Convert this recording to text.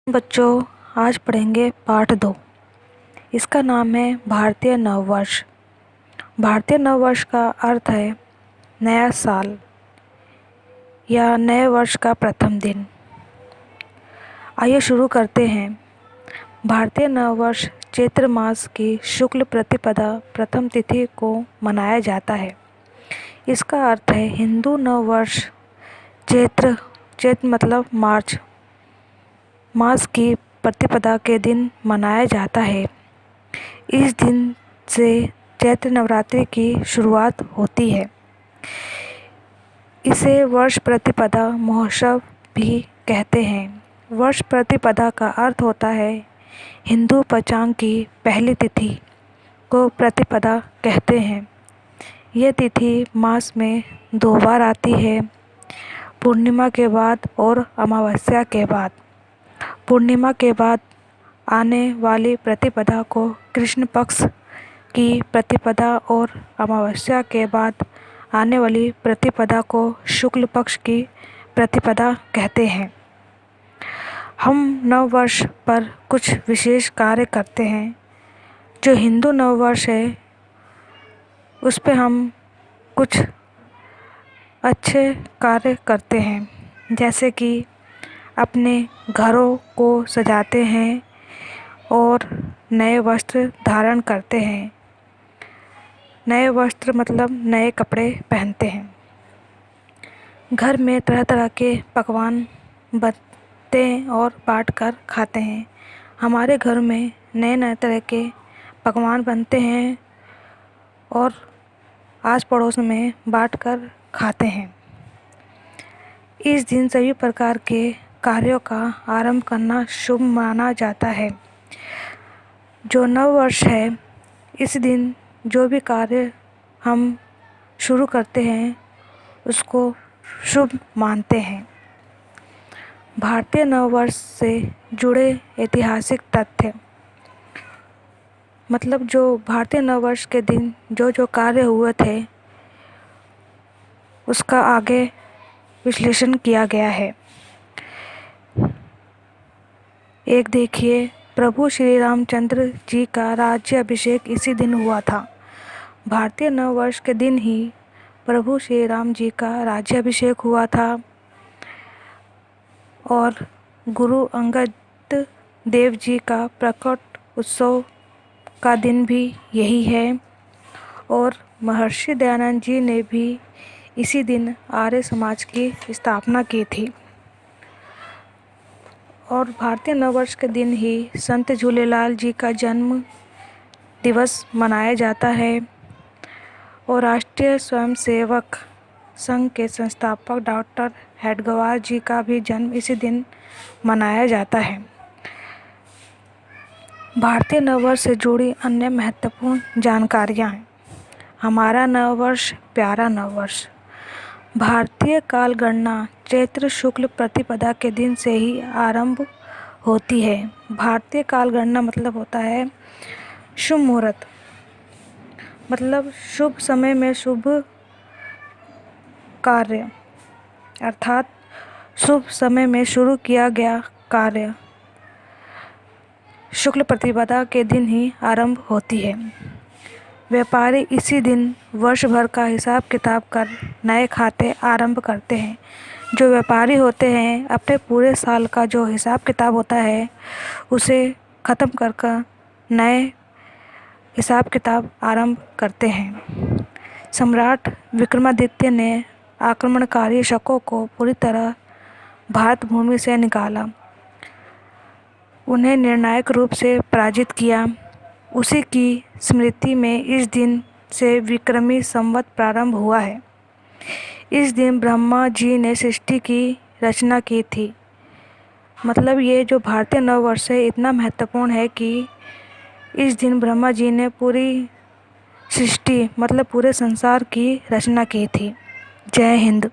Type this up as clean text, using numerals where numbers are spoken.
बच्चों, आज पढ़ेंगे पाठ 2। इसका नाम है भारतीय नववर्ष। भारतीय नववर्ष का अर्थ है नया साल या नए वर्ष का प्रथम दिन। आइए शुरू करते हैं। भारतीय नववर्ष चैत्र मास की शुक्ल प्रतिपदा प्रथम तिथि को मनाया जाता है। इसका अर्थ है हिंदू नववर्ष चैत्र मतलब मार्च मास की प्रतिपदा के दिन मनाया जाता है। इस दिन से चैत्र नवरात्रि की शुरुआत होती है। इसे वर्ष प्रतिपदा महोत्सव भी कहते हैं। वर्ष प्रतिपदा का अर्थ होता है हिंदू पंचांग की पहली तिथि को प्रतिपदा कहते हैं। यह तिथि मास में 2 बार आती है, पूर्णिमा के बाद और अमावस्या के बाद। पूर्णिमा के बाद आने वाली प्रतिपदा को कृष्ण पक्ष की प्रतिपदा और अमावस्या के बाद आने वाली प्रतिपदा को शुक्ल पक्ष की प्रतिपदा कहते हैं। हम नववर्ष पर कुछ विशेष कार्य करते हैं। जो हिंदू नववर्ष है उस पे हम कुछ अच्छे कार्य करते हैं, जैसे कि अपने घरों को सजाते हैं और नए वस्त्र धारण करते हैं। नए वस्त्र मतलब नए कपड़े पहनते हैं। घर में तरह तरह के पकवान बनते हैं और बाँट कर खाते हैं। हमारे घर में नए नए तरह के पकवान बनते हैं और आस पड़ोस में बाँट कर खाते हैं। इस दिन सभी प्रकार के कार्यों का आरंभ करना शुभ माना जाता है। जो नववर्ष है, इस दिन जो भी कार्य हम शुरू करते हैं उसको शुभ मानते हैं। भारतीय नववर्ष से जुड़े ऐतिहासिक तथ्य, मतलब जो भारतीय नववर्ष के दिन जो कार्य हुए थे उसका आगे विश्लेषण किया गया है। एक देखिए, प्रभु श्री रामचंद्र जी का राज्य अभिषेक इसी दिन हुआ था। भारतीय नववर्ष के दिन ही प्रभु श्री राम जी का राज्याभिषेक हुआ था और गुरु अंगद देव जी का प्रकट उत्सव का दिन भी यही है और महर्षि दयानंद जी ने भी इसी दिन आर्य समाज की स्थापना की थी। और भारतीय नववर्ष के दिन ही संत झूलेलाल जी का जन्म दिवस मनाया जाता है और राष्ट्रीय स्वयंसेवक संघ के संस्थापक डॉक्टर हेडगेवार जी का भी जन्म इसी दिन मनाया जाता है। भारतीय नववर्ष से जुड़ी अन्य महत्वपूर्ण जानकारियाँ हैं। हमारा नववर्ष प्यारा नववर्ष। भारतीय कालगणना चैत्र शुक्ल प्रतिपदा के दिन से ही आरंभ होती है। भारतीय कालगणना मतलब होता है शुभ मुहूर्त, मतलब शुभ समय में शुभ कार्य, अर्थात शुभ समय में शुरू किया गया कार्य शुक्ल प्रतिपदा के दिन ही आरंभ होती है। व्यापारी इसी दिन वर्ष भर का हिसाब किताब कर नए खाते आरंभ करते हैं। जो व्यापारी होते हैं अपने पूरे साल का जो हिसाब किताब होता है उसे ख़त्म कर नए हिसाब किताब आरंभ करते हैं। सम्राट विक्रमादित्य ने आक्रमणकारी शकों को पूरी तरह भारत भूमि से निकाला, उन्हें निर्णायक रूप से पराजित किया। उसी की स्मृति में इस दिन से विक्रमी संवत प्रारंभ हुआ है। इस दिन ब्रह्मा जी ने सृष्टि की रचना की थी। मतलब ये जो भारतीय नववर्ष है इतना महत्वपूर्ण है कि इस दिन ब्रह्मा जी ने पूरी सृष्टि मतलब पूरे संसार की रचना की थी। जय हिंद।